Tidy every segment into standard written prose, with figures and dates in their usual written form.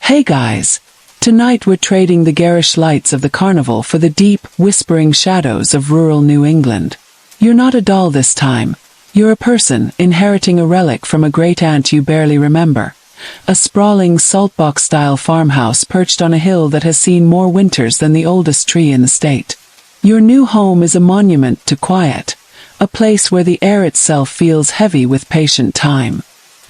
Hey guys! Tonight we're trading the garish lights of the carnival for the deep, whispering shadows of rural New England. You're not a doll this time. You're a person inheriting a relic from a great-aunt you barely remember. A sprawling saltbox-style farmhouse perched on a hill that has seen more winters than the oldest tree in the state. Your new home is a monument to quiet, a place where the air itself feels heavy with patient time.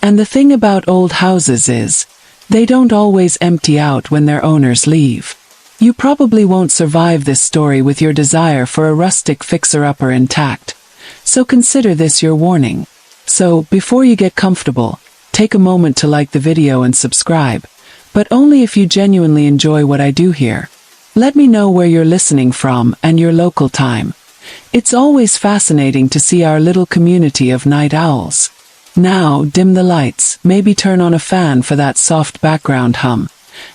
And the thing about old houses is, they don't always empty out when their owners leave. You probably won't survive this story with your desire for a rustic fixer-upper intact. So consider this your warning. So, before you get comfortable, take a moment to like the video and subscribe, but only if you genuinely enjoy what I do here. Let me know where you're listening from and your local time. It's always fascinating to see our little community of night owls. Now, dim the lights, maybe turn on a fan for that soft background hum,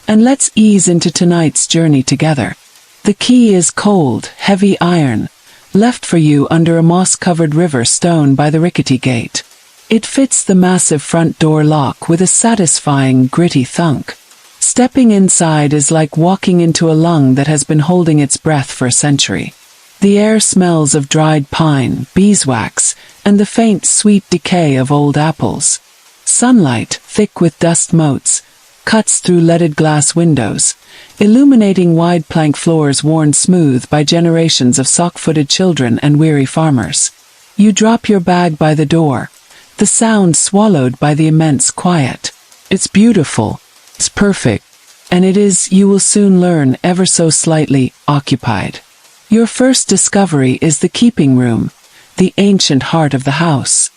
and let's ease into tonight's journey together. The key is cold, heavy iron, left for you under a moss-covered river stone by the rickety gate. It fits the massive front door lock with a satisfying, gritty thunk. Stepping inside is like walking into a lung that has been holding its breath for a century. The air smells of dried pine, beeswax, and the faint, sweet decay of old apples. Sunlight, thick with dust motes, cuts through leaded glass windows, illuminating wide plank floors worn smooth by generations of sock-footed children and weary farmers. You drop your bag by the door, the sound swallowed by the immense quiet. It's beautiful, it's perfect, and it is, you will soon learn, ever so slightly occupied. Your first discovery is the keeping room, the ancient heart of the house.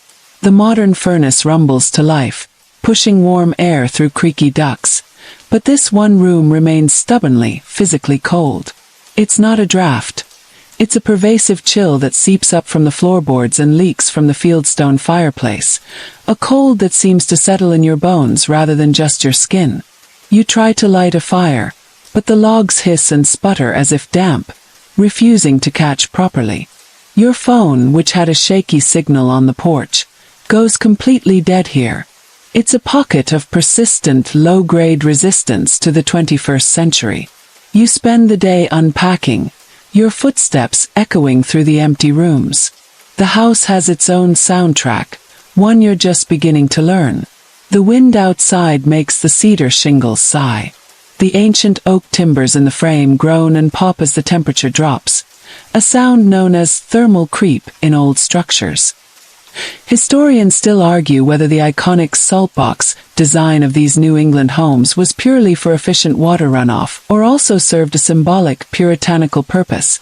The modern furnace rumbles to life, pushing warm air through creaky ducts, but this one room remains stubbornly, physically cold. It's not a draft. It's a pervasive chill that seeps up from the floorboards and leaks from the fieldstone fireplace, a cold that seems to settle in your bones rather than just your skin. You try to light a fire, but the logs hiss and sputter as if damp, refusing to catch properly. Your phone, which had a shaky signal on the porch, goes completely dead here. It's a pocket of persistent, low-grade resistance to the 21st century. You spend the day unpacking, your footsteps echoing through the empty rooms. The house has its own soundtrack, one you're just beginning to learn. The wind outside makes the cedar shingles sigh. The ancient oak timbers in the frame groan and pop as the temperature drops, a sound known as thermal creep in old structures. Historians still argue whether the iconic saltbox design of these New England homes was purely for efficient water runoff or also served a symbolic, puritanical purpose,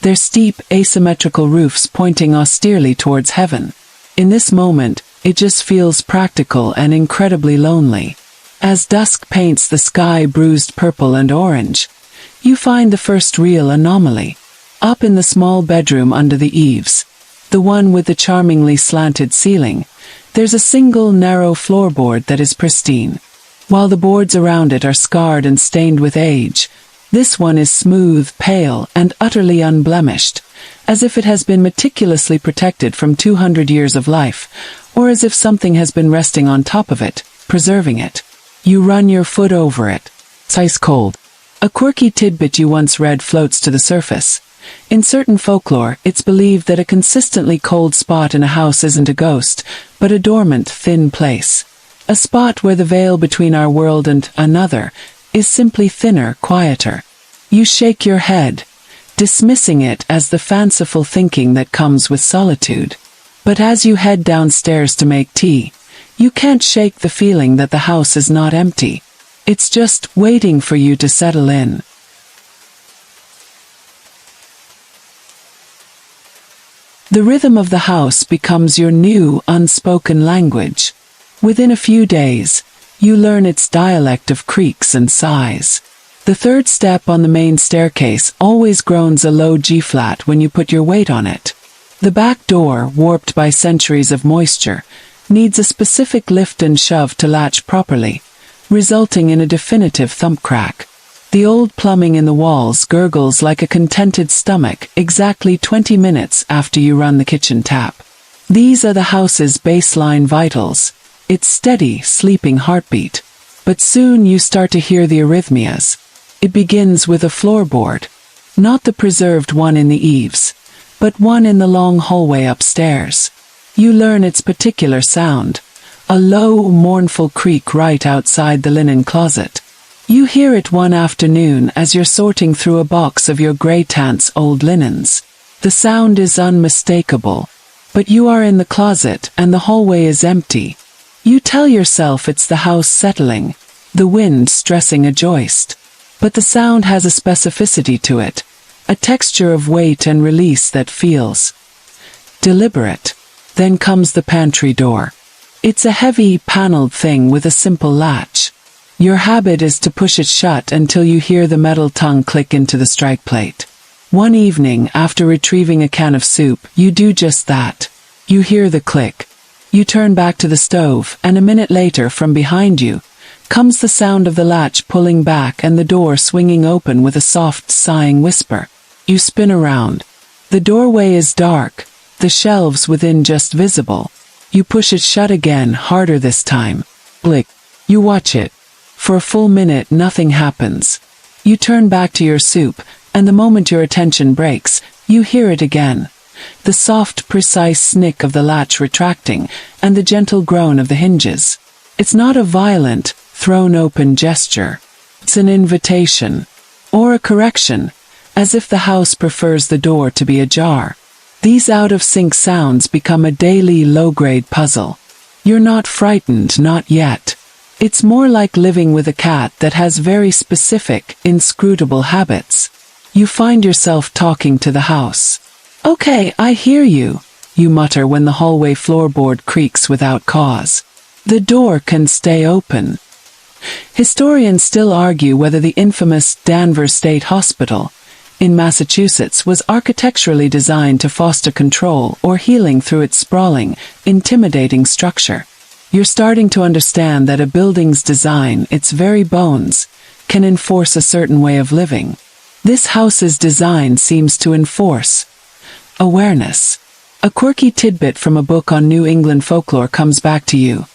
their steep, asymmetrical roofs pointing austerely towards heaven. In this moment, it just feels practical and incredibly lonely. As dusk paints the sky bruised purple and orange, you find the first real anomaly. Up in the small bedroom under the eaves, the one with the charmingly slanted ceiling, there's a single narrow floorboard that is pristine. While the boards around it are scarred and stained with age, this one is smooth, pale, and utterly unblemished, as if it has been meticulously protected from 200 years of life, or as if something has been resting on top of it, preserving it. You run your foot over it. It's ice cold. A quirky tidbit you once read floats to the surface. In certain folklore, it's believed that a consistently cold spot in a house isn't a ghost, but a dormant, thin place. A spot where the veil between our world and another is simply thinner, quieter. You shake your head, dismissing it as the fanciful thinking that comes with solitude. But as you head downstairs to make tea, you can't shake the feeling that the house is not empty. It's just waiting for you to settle in. The rhythm of the house becomes your new, unspoken language. Within a few days, you learn its dialect of creaks and sighs. The third step on the main staircase always groans a low G-flat when you put your weight on it. The back door, warped by centuries of moisture, needs a specific lift and shove to latch properly, resulting in a definitive thump crack. The old plumbing in the walls gurgles like a contented stomach exactly 20 minutes after you run the kitchen tap. These are the house's baseline vitals, its steady, sleeping heartbeat. But soon you start to hear the arrhythmias. It begins with a floorboard. Not the preserved one in the eaves, but one in the long hallway upstairs. You learn its particular sound. A low, mournful creak right outside the linen closet. You hear it one afternoon as you're sorting through a box of your grey tant's old linens. The sound is unmistakable, but you are in the closet and the hallway is empty. You tell yourself it's the house settling, the wind stressing a joist. But the sound has a specificity to it, a texture of weight and release that feels deliberate. Then comes the pantry door. It's a heavy, paneled thing with a simple latch. Your habit is to push it shut until you hear the metal tongue click into the strike plate. One evening, after retrieving a can of soup, you do just that. You hear the click. You turn back to the stove, and a minute later, from behind you, comes the sound of the latch pulling back and the door swinging open with a soft, sighing whisper. You spin around. The doorway is dark, the shelves within just visible. You push it shut again, harder this time. Blick. You watch it. For a full minute, nothing happens. You turn back to your soup, and the moment your attention breaks, you hear it again. The soft, precise snick of the latch retracting, and the gentle groan of the hinges. It's not a violent, thrown-open gesture. It's an invitation. Or a correction, as if the house prefers the door to be ajar. These out-of-sync sounds become a daily low-grade puzzle. You're not frightened, not yet. It's more like living with a cat that has very specific, inscrutable habits. You find yourself talking to the house. "Okay, I hear you," you mutter when the hallway floorboard creaks without cause. The door can stay open. Historians still argue whether the infamous Danvers State Hospital in Massachusetts was architecturally designed to foster control or healing through its sprawling, intimidating structure. You're starting to understand that a building's design, its very bones, can enforce a certain way of living. This house's design seems to enforce awareness. A quirky tidbit from a book on New England folklore comes back to you.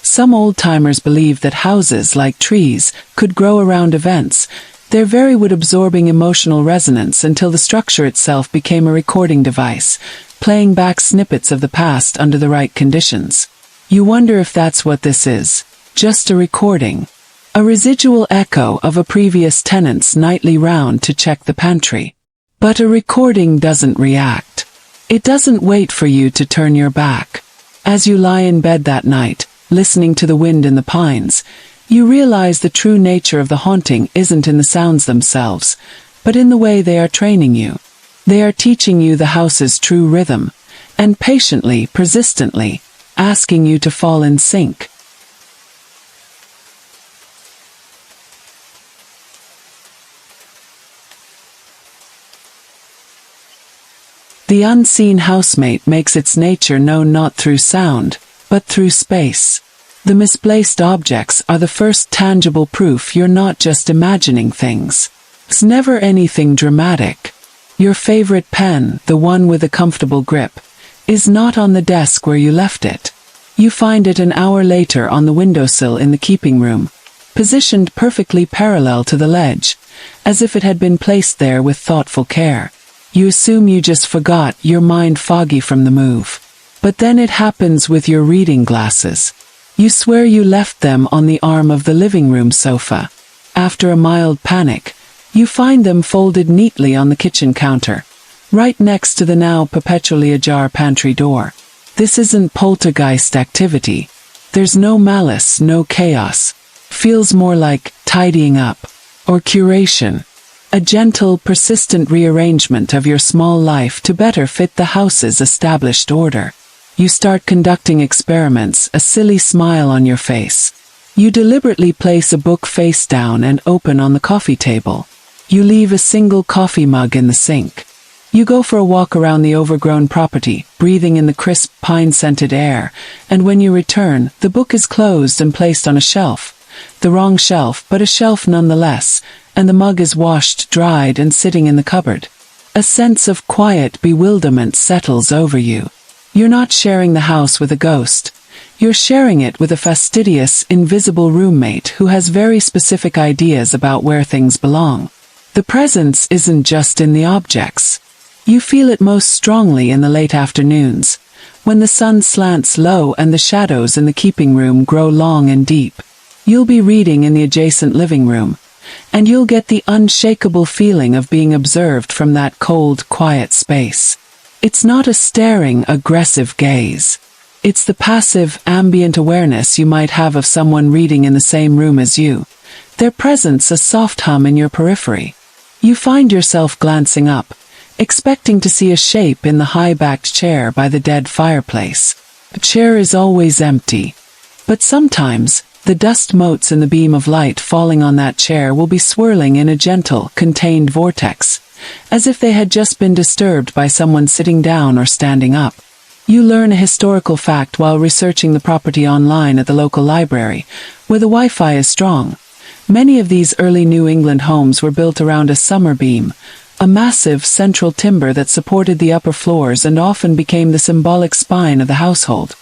Some old-timers believed that houses, like trees, could grow around events, their very wood-absorbing emotional resonance until the structure itself became a recording device, playing back snippets of the past under the right conditions. You wonder if that's what this is. Just a recording. A residual echo of a previous tenant's nightly round to check the pantry. But a recording doesn't react. It doesn't wait for you to turn your back. As you lie in bed that night, listening to the wind in the pines, you realize the true nature of the haunting isn't in the sounds themselves, but in the way they are training you. They are teaching you the house's true rhythm, and patiently, persistently, asking you to fall in sync. The unseen housemate makes its nature known not through sound, but through space. The misplaced objects are the first tangible proof you're not just imagining things. It's never anything dramatic. Your favorite pen, the one with a comfortable grip, is not on the desk where you left it. You find it an hour later on the windowsill in the keeping room, positioned perfectly parallel to the ledge, as if it had been placed there with thoughtful care. You assume you just forgot, your mind foggy from the move. But then it happens with your reading glasses. You swear you left them on the arm of the living room sofa. After a mild panic, you find them folded neatly on the kitchen counter, right next to the now perpetually ajar pantry door. This isn't poltergeist activity. There's no malice, no chaos. Feels more like tidying up, or curation. A gentle, persistent rearrangement of your small life to better fit the house's established order. You start conducting experiments, a silly smile on your face. You deliberately place a book face down and open on the coffee table. You leave a single coffee mug in the sink. You go for a walk around the overgrown property, breathing in the crisp, pine-scented air, and when you return, the book is closed and placed on a shelf. The wrong shelf, but a shelf nonetheless, and the mug is washed, dried, and sitting in the cupboard. A sense of quiet bewilderment settles over you. You're not sharing the house with a ghost. You're sharing it with a fastidious, invisible roommate who has very specific ideas about where things belong. The presence isn't just in the objects. You feel it most strongly in the late afternoons, when the sun slants low and the shadows in the keeping room grow long and deep. You'll be reading in the adjacent living room, and you'll get the unshakable feeling of being observed from that cold, quiet space. It's not a staring, aggressive gaze. It's the passive, ambient awareness you might have of someone reading in the same room as you, their presence a soft hum in your periphery. You find yourself glancing up, expecting to see a shape in the high-backed chair by the dead fireplace. The chair is always empty, but sometimes the dust motes in the beam of light falling on that chair will be swirling in a gentle, contained vortex, as if they had just been disturbed by someone sitting down or standing up. You learn a historical fact while researching the property online at the local library, where the Wi-Fi is strong. Many of these early New England homes were built around a summer beam, a massive central timber that supported the upper floors and often became the symbolic spine of the household.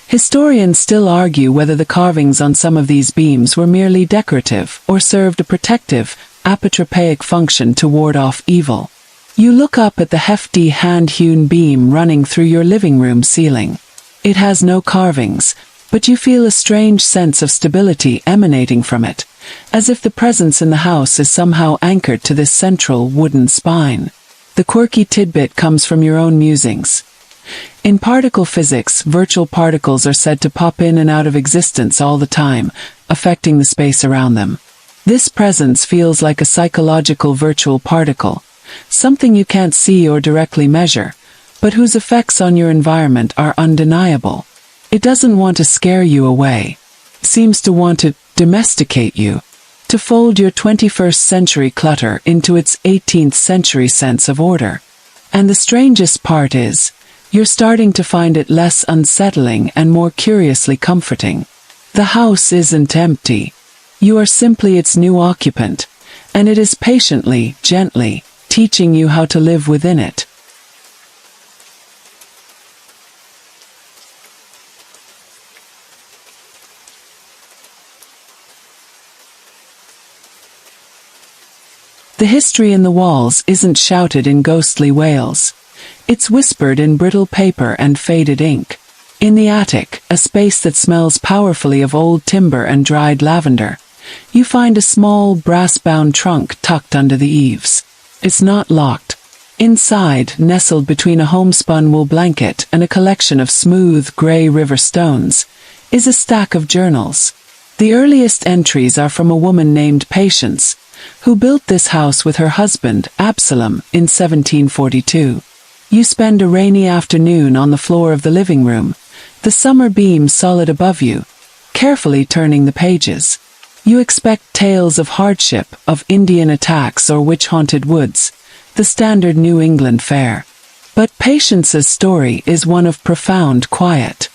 Historians still argue whether the carvings on some of these beams were merely decorative or served a protective, apotropaic function to ward off evil. You look up at the hefty hand-hewn beam running through your living room ceiling. It has no carvings, but you feel a strange sense of stability emanating from it, as if the presence in the house is somehow anchored to this central wooden spine. The quirky tidbit comes from your own musings. In particle physics, virtual particles are said to pop in and out of existence all the time, affecting the space around them. This presence feels like a psychological virtual particle, something you can't see or directly measure, but whose effects on your environment are undeniable. It doesn't want to scare you away. It seems to want to domesticate you, to fold your 21st century clutter into its 18th century sense of order. And the strangest part is, you're starting to find it less unsettling and more curiously comforting. The house isn't empty. You are simply its new occupant, and it is patiently, gently, teaching you how to live within it. The history in the walls isn't shouted in ghostly wails. It's whispered in brittle paper and faded ink. In the attic, a space that smells powerfully of old timber and dried lavender, you find a small, brass-bound trunk tucked under the eaves. It's not locked. Inside, nestled between a homespun wool blanket and a collection of smooth, gray river stones, is a stack of journals. The earliest entries are from a woman named Patience, who built this house with her husband, Absalom, in 1742. You spend a rainy afternoon on the floor of the living room, the summer beam solid above you, carefully turning the pages. You expect tales of hardship, of Indian attacks or witch-haunted woods, the standard New England fare. But Patience's story is one of profound quiet.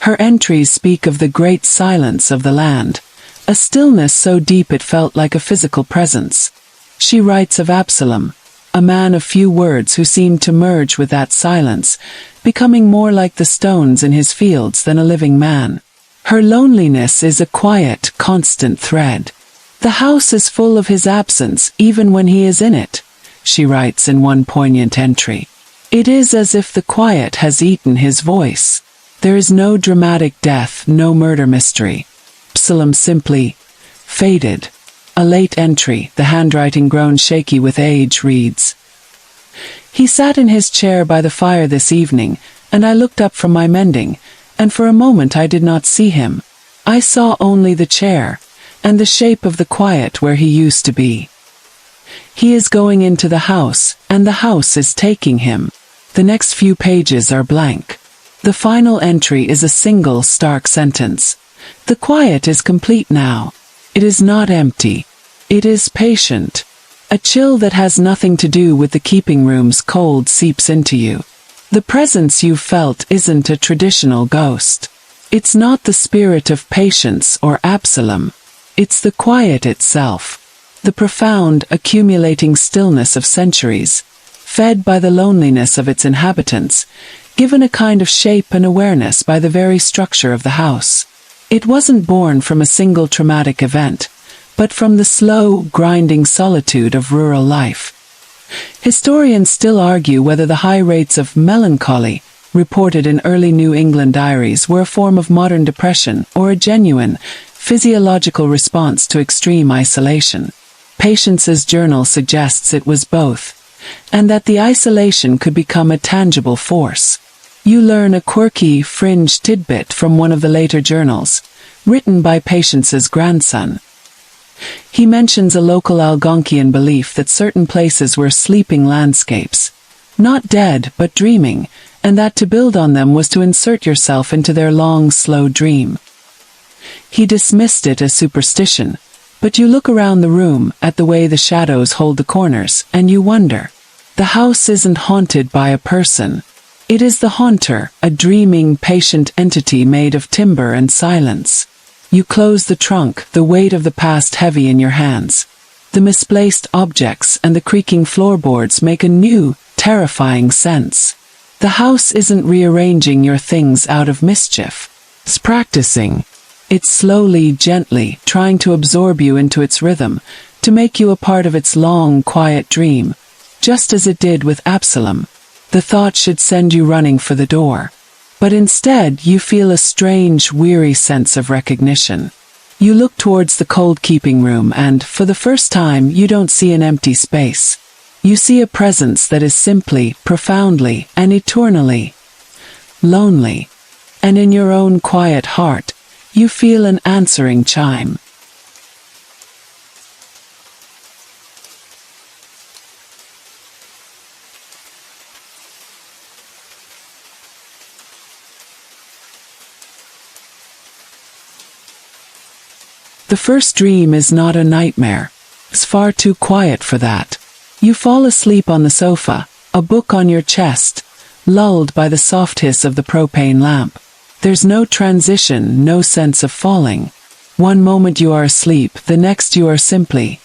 Her entries speak of the great silence of the land, a stillness so deep it felt like a physical presence. She writes of Absalom, a man of few words who seemed to merge with that silence, becoming more like the stones in his fields than a living man. Her loneliness is a quiet, constant thread. The house is full of his absence even when he is in it, she writes in one poignant entry. It is as if the quiet has eaten his voice. There is no dramatic death, no murder mystery. Absalom simply faded. A late entry, the handwriting grown shaky with age, reads, "He sat in his chair by the fire this evening, and I looked up from my mending, and for a moment I did not see him. I saw only the chair, and the shape of the quiet where he used to be. He is going into the house, and the house is taking him." The next few pages are blank. The final entry is a single stark sentence. The quiet is complete now. It is not empty. It is patient. A chill that has nothing to do with the keeping room's cold seeps into you. The presence you felt isn't a traditional ghost. It's not the spirit of Patience or Absalom. It's the quiet itself. The profound, accumulating stillness of centuries, fed by the loneliness of its inhabitants, given a kind of shape and awareness by the very structure of the house. It wasn't born from a single traumatic event, but from the slow, grinding solitude of rural life. Historians still argue whether the high rates of melancholy reported in early New England diaries were a form of modern depression or a genuine, physiological response to extreme isolation. Patience's journal suggests it was both, and that the isolation could become a tangible force. You learn a quirky, fringe tidbit from one of the later journals, written by Patience's grandson. He mentions a local Algonquian belief that certain places were sleeping landscapes, not dead but dreaming, and that to build on them was to insert yourself into their long, slow dream. He dismissed it as superstition, but you look around the room at the way the shadows hold the corners, and you wonder. The house isn't haunted by a person. It is the haunter, a dreaming, patient entity made of timber and silence. You close the trunk, the weight of the past heavy in your hands. The misplaced objects and the creaking floorboards make a new, terrifying sense. The house isn't rearranging your things out of mischief. It's practicing. It's slowly, gently, trying to absorb you into its rhythm, to make you a part of its long, quiet dream, just as it did with Absalom. The thought should send you running for the door. But instead, you feel a strange, weary sense of recognition. You look towards the cold keeping room and, for the first time, you don't see an empty space. You see a presence that is simply, profoundly, and eternally lonely. And in your own quiet heart, you feel an answering chime. The first dream is not a nightmare. It's far too quiet for that. You fall asleep on the sofa, a book on your chest, lulled by the soft hiss of the propane lamp. There's no transition, no sense of falling. One moment you are asleep, the next you are simply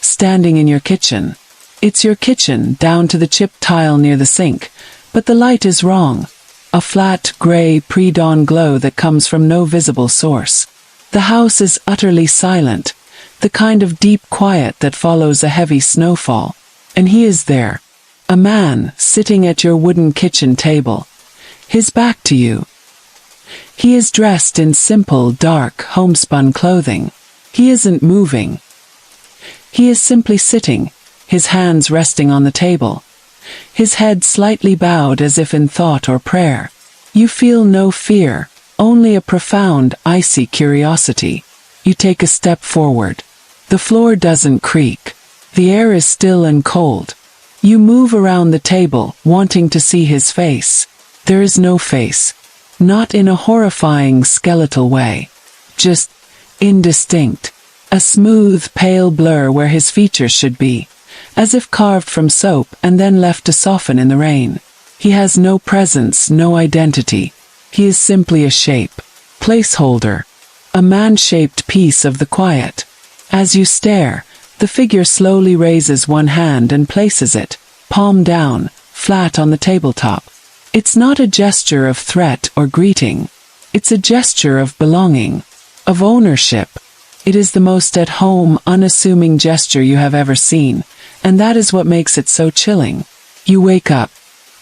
standing in your kitchen. It's your kitchen, down to the chipped tile near the sink, but the light is wrong. A flat, gray, pre-dawn glow that comes from no visible source. The house is utterly silent, the kind of deep quiet that follows a heavy snowfall. And he is there, a man sitting at your wooden kitchen table, his back to you. He is dressed in simple, dark, homespun clothing. He isn't moving. He is simply sitting, his hands resting on the table, his head slightly bowed as if in thought or prayer. You feel no fear. Only a profound, icy curiosity. You take a step forward. The floor doesn't creak. The air is still and cold. You move around the table, wanting to see his face. There is no face. Not in a horrifying, skeletal way. Just indistinct. A smooth, pale blur where his features should be, as if carved from soap and then left to soften in the rain. He has no presence, no identity. He is simply a shape, placeholder, a man-shaped piece of the quiet. As you stare, the figure slowly raises one hand and places it, palm down, flat on the tabletop. It's not a gesture of threat or greeting. It's a gesture of belonging, of ownership. It is the most at-home, unassuming gesture you have ever seen, and that is what makes it so chilling. You wake up,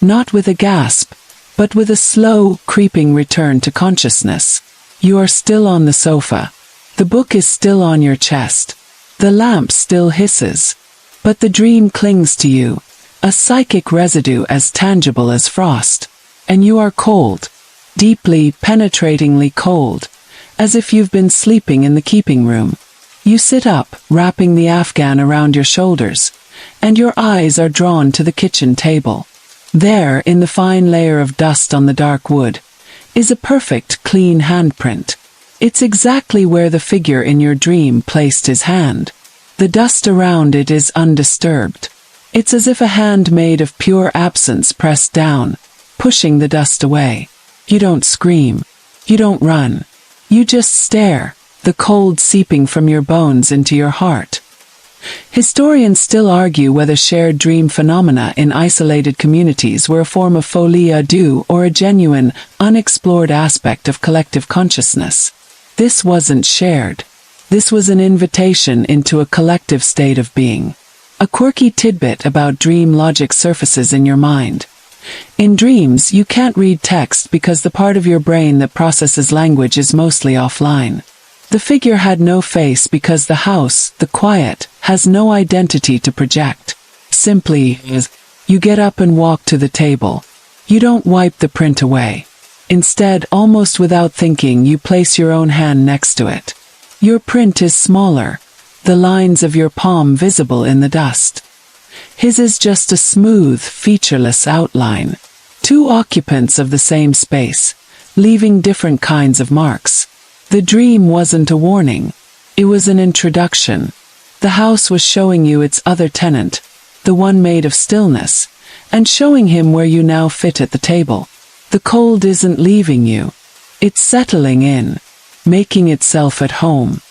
not with a gasp, but with a slow, creeping return to consciousness. You are still on the sofa. The book is still on your chest. The lamp still hisses. But the dream clings to you, a psychic residue as tangible as frost. And you are cold, deeply, penetratingly cold, as if you've been sleeping in the keeping room. You sit up, wrapping the afghan around your shoulders, and your eyes are drawn to the kitchen table. There, in the fine layer of dust on the dark wood, is a perfect, clean handprint. It's exactly where the figure in your dream placed his hand. The dust around it is undisturbed. It's as if a hand made of pure absence pressed down, pushing the dust away. You don't scream. You don't run. You just stare, the cold seeping from your bones into your heart. Historians still argue whether shared dream phenomena in isolated communities were a form of folie à deux or a genuine, unexplored aspect of collective consciousness. This wasn't shared. This was an invitation into a collective state of being. A quirky tidbit about dream logic surfaces in your mind. In dreams, you can't read text because the part of your brain that processes language is mostly offline. The figure had no face because the house, the quiet, has no identity to project. Simply is. You get up and walk to the table. You don't wipe the print away. Instead, almost without thinking, you place your own hand next to it. Your print is smaller, the lines of your palm visible in the dust. His is just a smooth, featureless outline. Two occupants of the same space, leaving different kinds of marks. The dream wasn't a warning. It was an introduction. The house was showing you its other tenant, the one made of stillness, and showing him where you now fit at the table. The cold isn't leaving you. It's settling in, making itself at home.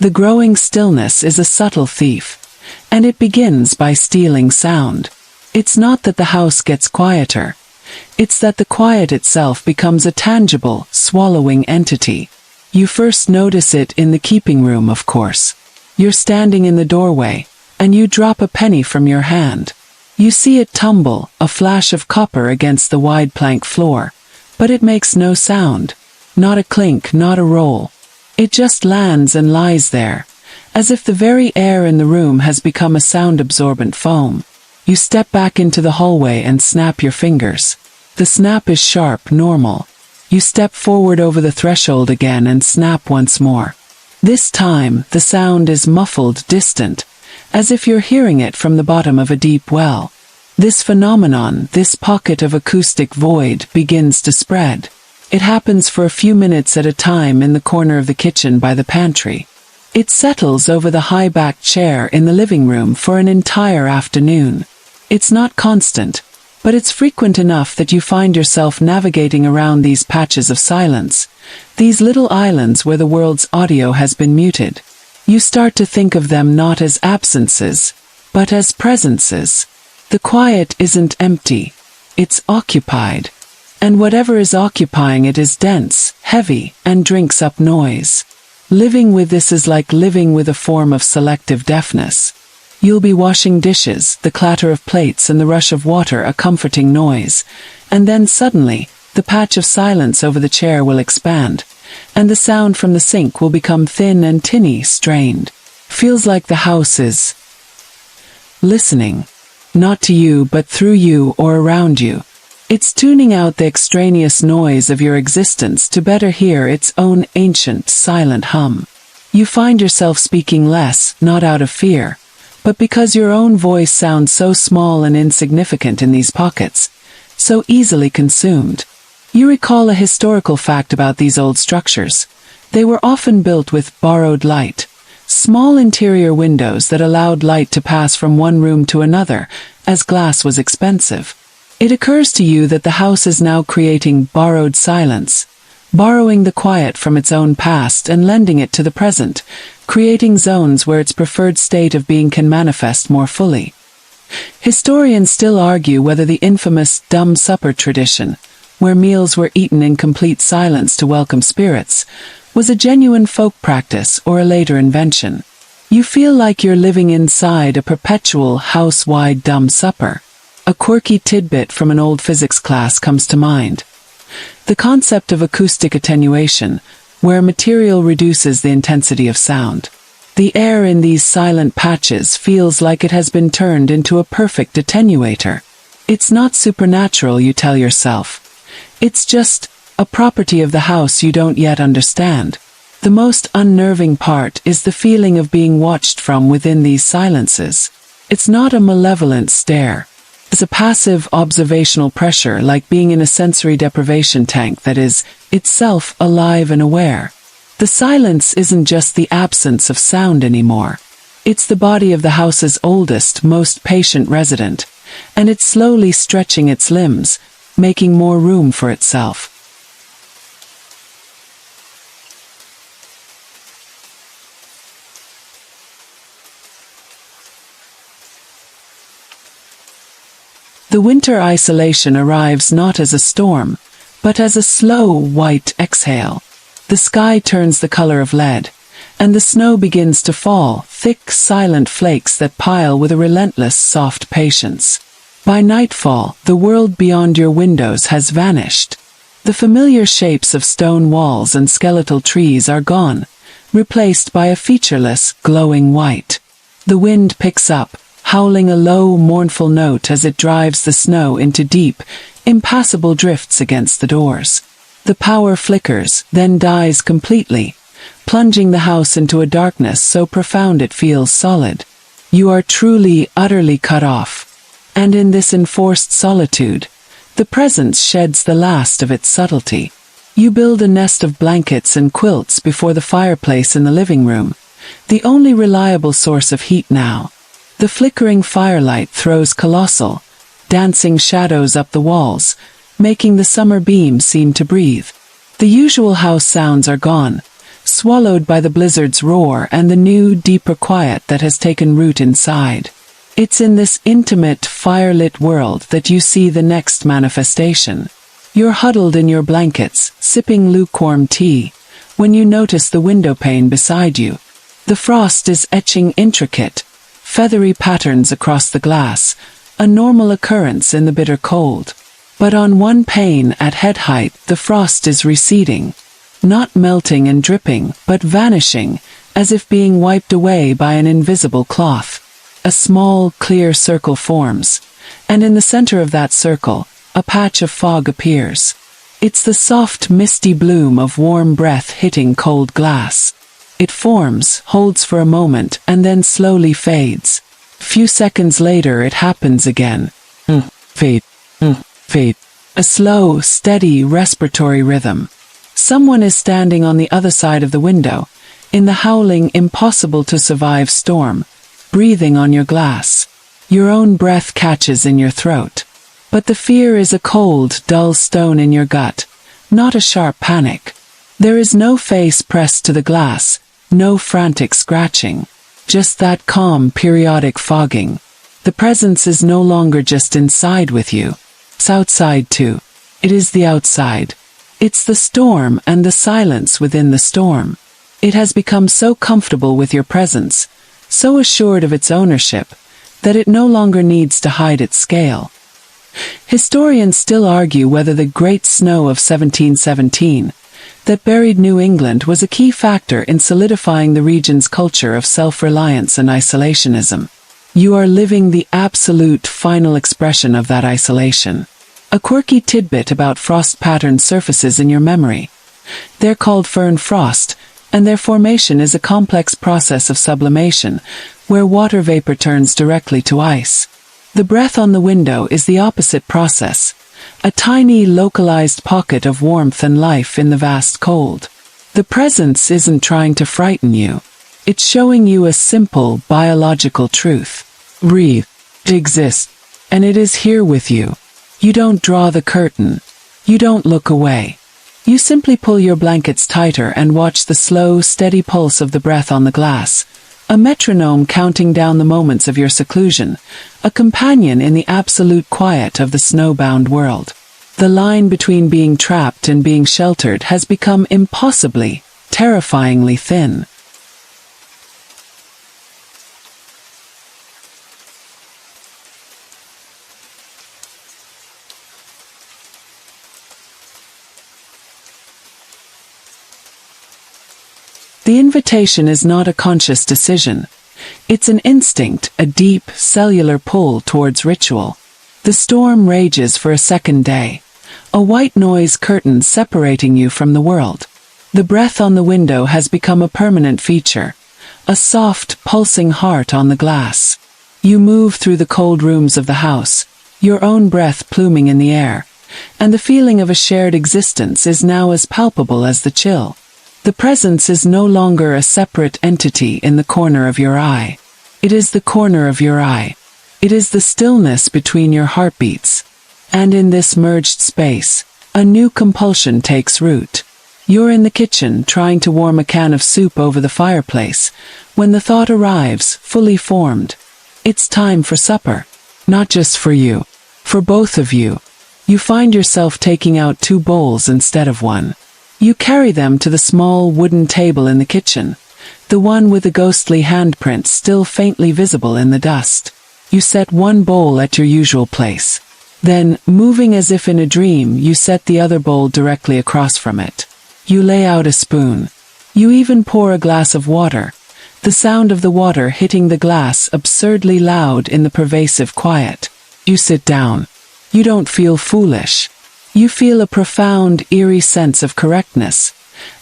The growing stillness is a subtle thief, and it begins by stealing sound. It's not that the house gets quieter. It's that the quiet itself becomes a tangible, swallowing entity. You first notice it in the keeping room, of course. You're standing in the doorway, and you drop a penny from your hand. You see it tumble, a flash of copper against the wide plank floor. But it makes no sound. Not a clink, not a roll. It just lands and lies there, as if the very air in the room has become a sound-absorbent foam. You step back into the hallway and snap your fingers. The snap is sharp, normal. You step forward over the threshold again and snap once more. This time, the sound is muffled, distant, as if you're hearing it from the bottom of a deep well. This phenomenon, this pocket of acoustic void, begins to spread. It happens for a few minutes at a time in the corner of the kitchen by the pantry. It settles over the high-backed chair in the living room for an entire afternoon. It's not constant, but it's frequent enough that you find yourself navigating around these patches of silence, these little islands where the world's audio has been muted. You start to think of them not as absences, but as presences. The quiet isn't empty, it's occupied. And whatever is occupying it is dense, heavy, and drinks up noise. Living with this is like living with a form of selective deafness. You'll be washing dishes, the clatter of plates and the rush of water a comforting noise, and then suddenly, the patch of silence over the chair will expand, and the sound from the sink will become thin and tinny, strained. Feels like the house is listening, not to you but through you or around you. It's tuning out the extraneous noise of your existence to better hear its own ancient, silent hum. You find yourself speaking less, not out of fear, but because your own voice sounds so small and insignificant in these pockets, so easily consumed. You recall a historical fact about these old structures. They were often built with borrowed light, small interior windows that allowed light to pass from one room to another, as glass was expensive. It occurs to you that the house is now creating borrowed silence, borrowing the quiet from its own past and lending it to the present, creating zones where its preferred state of being can manifest more fully. Historians still argue whether the infamous dumb supper tradition, where meals were eaten in complete silence to welcome spirits, was a genuine folk practice or a later invention. You feel like you're living inside a perpetual house-wide dumb supper. A quirky tidbit from an old physics class comes to mind. The concept of acoustic attenuation, where a material reduces the intensity of sound. The air in these silent patches feels like it has been turned into a perfect attenuator. It's not supernatural, you tell yourself. It's just a property of the house you don't yet understand. The most unnerving part is the feeling of being watched from within these silences. It's not a malevolent stare. It's a passive observational pressure, like being in a sensory deprivation tank that is, itself, alive and aware. The silence isn't just the absence of sound anymore. It's the body of the house's oldest, most patient resident, and it's slowly stretching its limbs, making more room for itself. The winter isolation arrives not as a storm, but as a slow, white exhale. The sky turns the color of lead, and the snow begins to fall, thick, silent flakes that pile with a relentless, soft patience. By nightfall, the world beyond your windows has vanished. The familiar shapes of stone walls and skeletal trees are gone, replaced by a featureless, glowing white. The wind picks up, howling a low, mournful note as it drives the snow into deep, impassable drifts against the doors. The power flickers, then dies completely, plunging the house into a darkness so profound it feels solid. You are truly, utterly cut off. And in this enforced solitude, the presence sheds the last of its subtlety. You build a nest of blankets and quilts before the fireplace in the living room, the only reliable source of heat now. The flickering firelight throws colossal, dancing shadows up the walls, making the summer beams seem to breathe. The usual house sounds are gone, swallowed by the blizzard's roar and the new, deeper quiet that has taken root inside. It's in this intimate, fire-lit world that you see the next manifestation. You're huddled in your blankets, sipping lukewarm tea, when you notice the window pane beside you. The frost is etching intricate, feathery patterns across the glass, a normal occurrence in the bitter cold. But on one pane at head height, the frost is receding, not melting and dripping, but vanishing, as if being wiped away by an invisible cloth. A small, clear circle forms, and in the center of that circle, a patch of fog appears. It's the soft, misty bloom of warm breath hitting cold glass. It forms, holds for a moment, and then slowly fades. Few seconds later it happens again. Fade. Fade. A slow, steady, respiratory rhythm. Someone is standing on the other side of the window, in the howling, impossible-to-survive storm, breathing on your glass. Your own breath catches in your throat. But the fear is a cold, dull stone in your gut, not a sharp panic. There is no face pressed to the glass, no frantic scratching. Just that calm, periodic fogging. The presence is no longer just inside with you. It's outside too. It is the outside. It's the storm and the silence within the storm. It has become so comfortable with your presence, so assured of its ownership, that it no longer needs to hide its scale. Historians still argue whether the Great Snow of 1717, that buried New England, was a key factor in solidifying the region's culture of self-reliance and isolationism. You are living the absolute final expression of that isolation. A quirky tidbit about frost-patterned surfaces in your memory. They're called fern frost, and their formation is a complex process of sublimation, where water vapor turns directly to ice. The breath on the window is the opposite process, a tiny, localized pocket of warmth and life in the vast cold. The presence isn't trying to frighten you. It's showing you a simple, biological truth. Breathe. It exists, and it is here with you. You don't draw the curtain. You don't look away. You simply pull your blankets tighter and watch the slow, steady pulse of the breath on the glass, a metronome counting down the moments of your seclusion, a companion in the absolute quiet of the snowbound world. The line between being trapped and being sheltered has become impossibly, terrifyingly thin. The invitation is not a conscious decision. It's an instinct, a deep, cellular pull towards ritual. The storm rages for a second day, a white noise curtain separating you from the world. The breath on the window has become a permanent feature, a soft, pulsing heart on the glass. You move through the cold rooms of the house, your own breath pluming in the air, and the feeling of a shared existence is now as palpable as the chill. The presence is no longer a separate entity in the corner of your eye. It is the corner of your eye. It is the stillness between your heartbeats. And in this merged space, a new compulsion takes root. You're in the kitchen trying to warm a can of soup over the fireplace, when the thought arrives, fully formed. It's time for supper. Not just for you. For both of you. You find yourself taking out 2 bowls instead of 1. You carry them to the small wooden table in the kitchen, the one with the ghostly handprint still faintly visible in the dust. You set 1 bowl at your usual place. Then, moving as if in a dream, you set the other bowl directly across from it. You lay out a spoon. You even pour a glass of water, the sound of the water hitting the glass absurdly loud in the pervasive quiet. You sit down. You don't feel foolish. You feel a profound, eerie sense of correctness,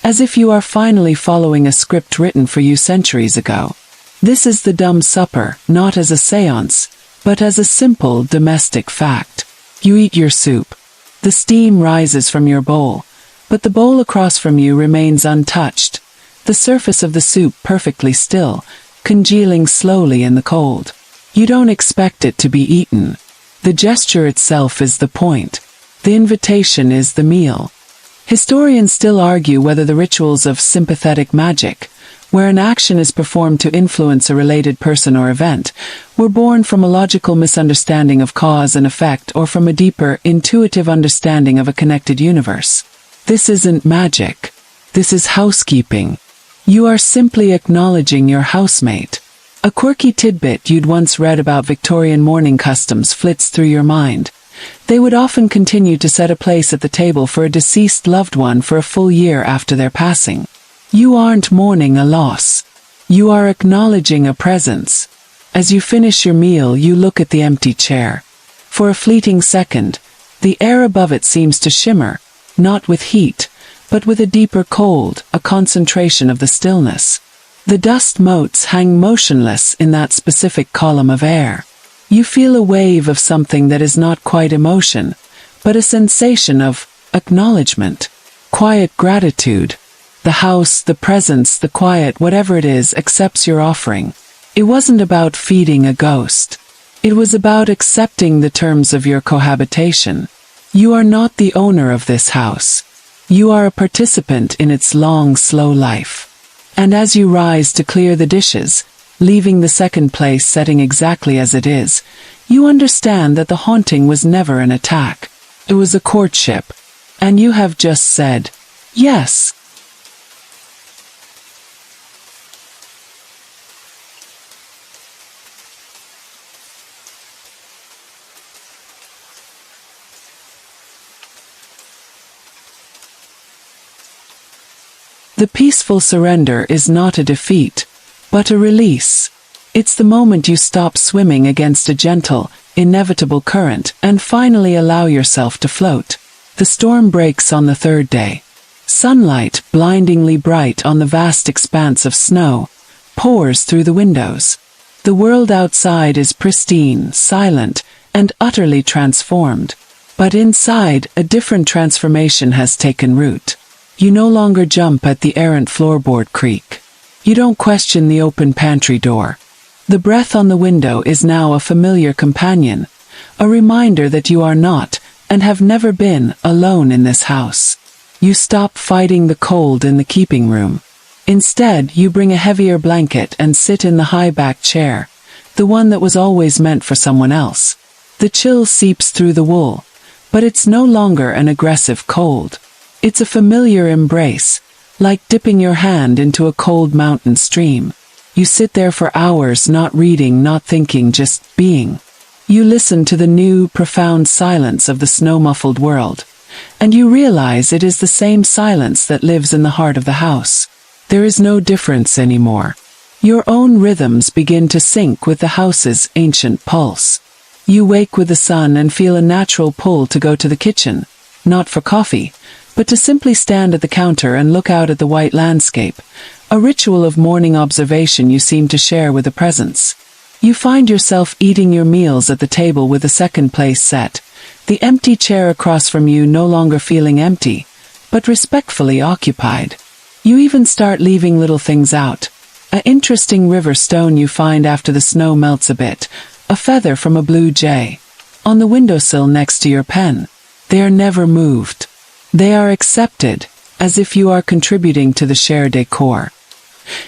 as if you are finally following a script written for you centuries ago. This is the dumb supper, not as a séance, but as a simple domestic fact. You eat your soup. The steam rises from your bowl, but the bowl across from you remains untouched, the surface of the soup perfectly still, congealing slowly in the cold. You don't expect it to be eaten. The gesture itself is the point. The invitation is the meal. Historians still argue whether the rituals of sympathetic magic, where an action is performed to influence a related person or event, were born from a logical misunderstanding of cause and effect or from a deeper, intuitive understanding of a connected universe. This isn't magic. This is housekeeping. You are simply acknowledging your housemate. A quirky tidbit you'd once read about Victorian mourning customs flits through your mind. They would often continue to set a place at the table for a deceased loved one for a full year after their passing. You aren't mourning a loss. You are acknowledging a presence. As you finish your meal, you look at the empty chair. For a fleeting second, the air above it seems to shimmer, not with heat, but with a deeper cold, a concentration of the stillness. The dust motes hang motionless in that specific column of air. You feel a wave of something that is not quite emotion, but a sensation of acknowledgement, quiet gratitude. The house, the presence, the quiet, whatever it is, accepts your offering. It wasn't about feeding a ghost. It was about accepting the terms of your cohabitation. You are not the owner of this house. You are a participant in its long, slow life. And as you rise to clear the dishes, leaving the second place setting exactly as it is, you understand that the haunting was never an attack. It was a courtship. And you have just said, yes. The peaceful surrender is not a defeat, but a release. It's the moment you stop swimming against a gentle, inevitable current and finally allow yourself to float. The storm breaks on the 3rd day. Sunlight, blindingly bright on the vast expanse of snow, pours through the windows. The world outside is pristine, silent, and utterly transformed. But inside, a different transformation has taken root. You no longer jump at the errant floorboard creak. You don't question the open pantry door. The breath on the window is now a familiar companion, a reminder that you are not, and have never been, alone in this house. You stop fighting the cold in the keeping room. Instead, you bring a heavier blanket and sit in the high-backed chair, the one that was always meant for someone else. The chill seeps through the wool, but it's no longer an aggressive cold. It's a familiar embrace, like dipping your hand into a cold mountain stream. You sit there for hours, not reading, not thinking, just being. You listen to the new, profound silence of the snow-muffled world, and you realize it is the same silence that lives in the heart of the house. There is no difference anymore. Your own rhythms begin to sync with the house's ancient pulse. You wake with the sun and feel a natural pull to go to the kitchen, not for coffee, but to simply stand at the counter and look out at the white landscape, a ritual of morning observation you seem to share with the presence. You find yourself eating your meals at the table with the second place set, the empty chair across from you no longer feeling empty, but respectfully occupied. You even start leaving little things out. An interesting river stone you find after the snow melts a bit, a feather from a blue jay, on the windowsill next to your pen. They are never moved. They are accepted, as if you are contributing to the shared decor.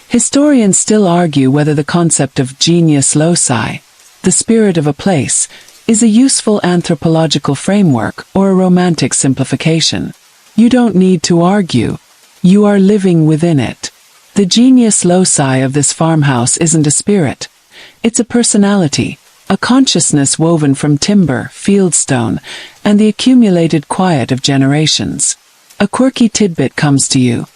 Historians still argue whether the concept of genius loci, the spirit of a place, is a useful anthropological framework or a romantic simplification. You don't need to argue. You are living within it. The genius loci of this farmhouse isn't a spirit. It's a personality, a consciousness woven from timber, fieldstone, and the accumulated quiet of generations. A quirky tidbit comes to you.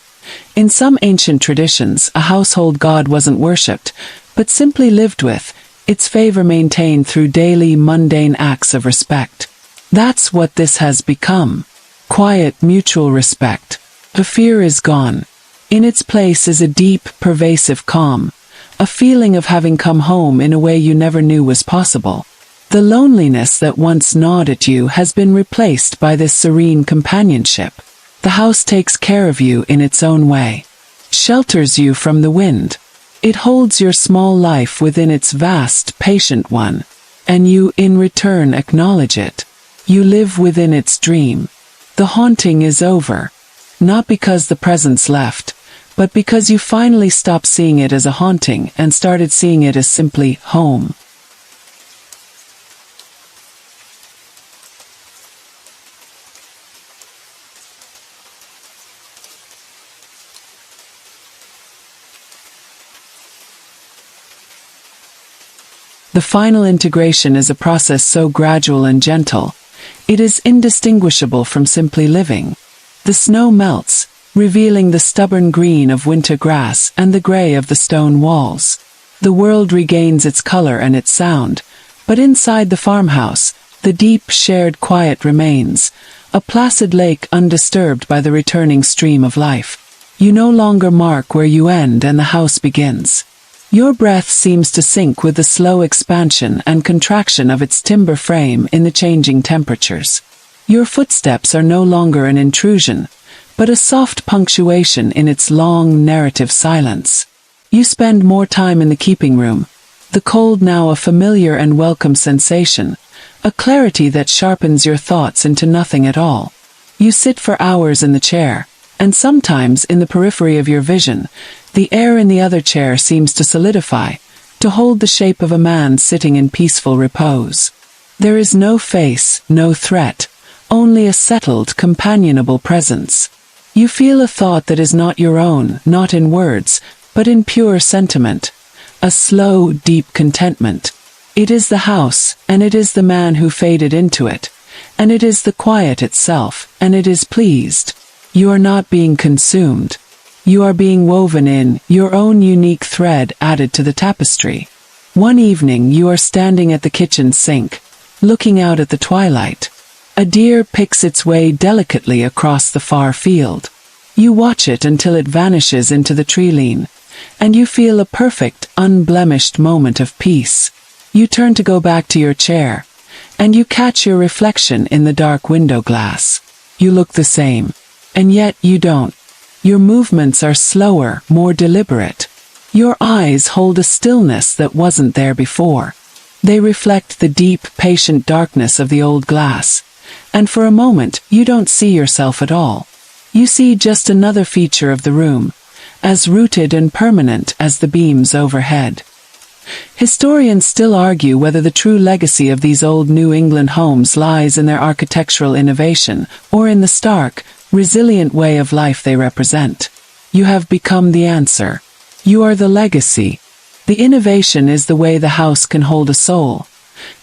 In some ancient traditions, a household god wasn't worshipped, but simply lived with, its favor maintained through daily mundane acts of respect. That's what this has become. Quiet, mutual respect. The fear is gone. In its place is a deep, pervasive calm, a feeling of having come home in a way you never knew was possible. The loneliness that once gnawed at you has been replaced by this serene companionship. The house takes care of you in its own way, shelters you from the wind. It holds your small life within its vast, patient one, and you, in return, acknowledge it. You live within its dream. The haunting is over, not because the presence left, but because you finally stopped seeing it as a haunting and started seeing it as simply home. The final integration is a process so gradual and gentle, it is indistinguishable from simply living. The snow melts, revealing the stubborn green of winter grass and the gray of the stone walls. The world regains its color and its sound, but inside the farmhouse, the deep, shared quiet remains, a placid lake undisturbed by the returning stream of life. You no longer mark where you end and the house begins. Your breath seems to sync with the slow expansion and contraction of its timber frame in the changing temperatures. Your footsteps are no longer an intrusion, but a soft punctuation in its long, narrative silence. You spend more time in the keeping room, the cold now a familiar and welcome sensation, a clarity that sharpens your thoughts into nothing at all. You sit for hours in the chair, and sometimes in the periphery of your vision, the air in the other chair seems to solidify, to hold the shape of a man sitting in peaceful repose. There is no face, no threat, only a settled, companionable presence. You feel a thought that is not your own, not in words, but in pure sentiment, a slow, deep contentment. It is the house, and it is the man who faded into it, and it is the quiet itself, and it is pleased. You are not being consumed. You are being woven in, your own unique thread added to the tapestry. One evening you are standing at the kitchen sink, looking out at the twilight. A deer picks its way delicately across the far field. You watch it until it vanishes into the tree-line, and you feel a perfect, unblemished moment of peace. You turn to go back to your chair, and you catch your reflection in the dark window glass. You look the same. And yet you don't. Your movements are slower, more deliberate. Your eyes hold a stillness that wasn't there before. They reflect the deep, patient darkness of the old glass, and for a moment you don't see yourself at all. You see just another feature of the room, as rooted and permanent as the beams overhead. Historians still argue whether the true legacy of these old New England homes lies in their architectural innovation or in the stark, resilient way of life they represent. You have become the answer. You are the legacy. The innovation is the way the house can hold a soul.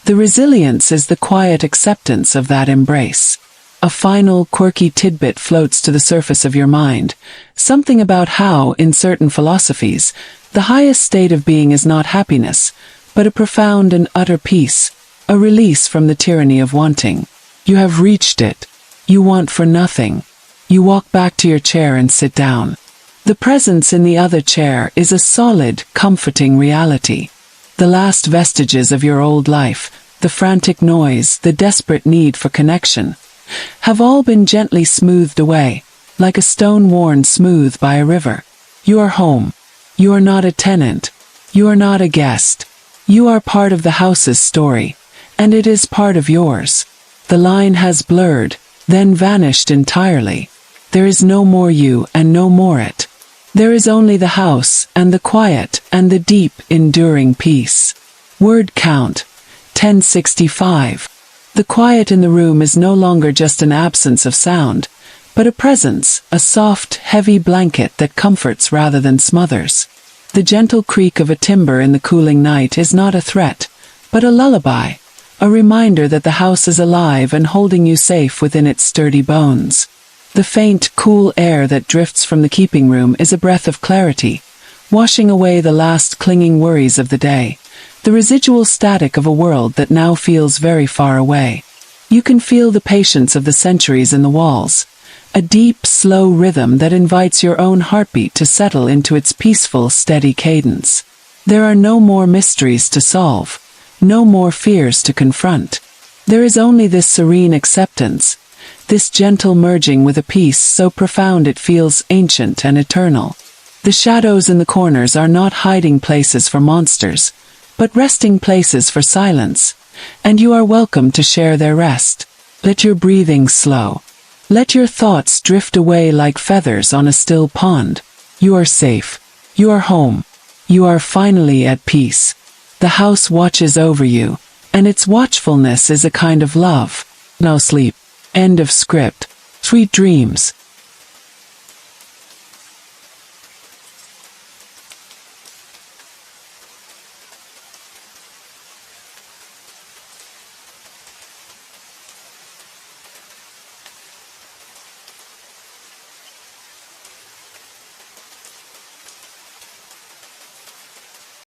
The resilience is the quiet acceptance of that embrace. A final, quirky tidbit floats to the surface of your mind, something about how, in certain philosophies, the highest state of being is not happiness, but a profound and utter peace, a release from the tyranny of wanting. You have reached it. You want for nothing. You walk back to your chair and sit down. The presence in the other chair is a solid, comforting reality. The last vestiges of your old life, the frantic noise, the desperate need for connection, have all been gently smoothed away, like a stone worn smooth by a river. You are home. You are not a tenant. You are not a guest. You are part of the house's story, and it is part of yours. The line has blurred, then vanished entirely. There is no more you and no more it. There is only the house, and the quiet, and the deep, enduring peace. Word count, 1065. The quiet in the room is no longer just an absence of sound, but a presence, a soft, heavy blanket that comforts rather than smothers. The gentle creak of a timber in the cooling night is not a threat, but a lullaby, a reminder that the house is alive and holding you safe within its sturdy bones. The faint, cool air that drifts from the keeping room is a breath of clarity, washing away the last clinging worries of the day, the residual static of a world that now feels very far away. You can feel the patience of the centuries in the walls, a deep, slow rhythm that invites your own heartbeat to settle into its peaceful, steady cadence. There are no more mysteries to solve, no more fears to confront. There is only this serene acceptance, this gentle merging with a peace so profound it feels ancient and eternal. The shadows in the corners are not hiding places for monsters, but resting places for silence, and you are welcome to share their rest. Let your breathing slow. Let your thoughts drift away like feathers on a still pond. You are safe. You are home. You are finally at peace. The house watches over you, and its watchfulness is a kind of love. Now sleep. End of script. Sweet dreams.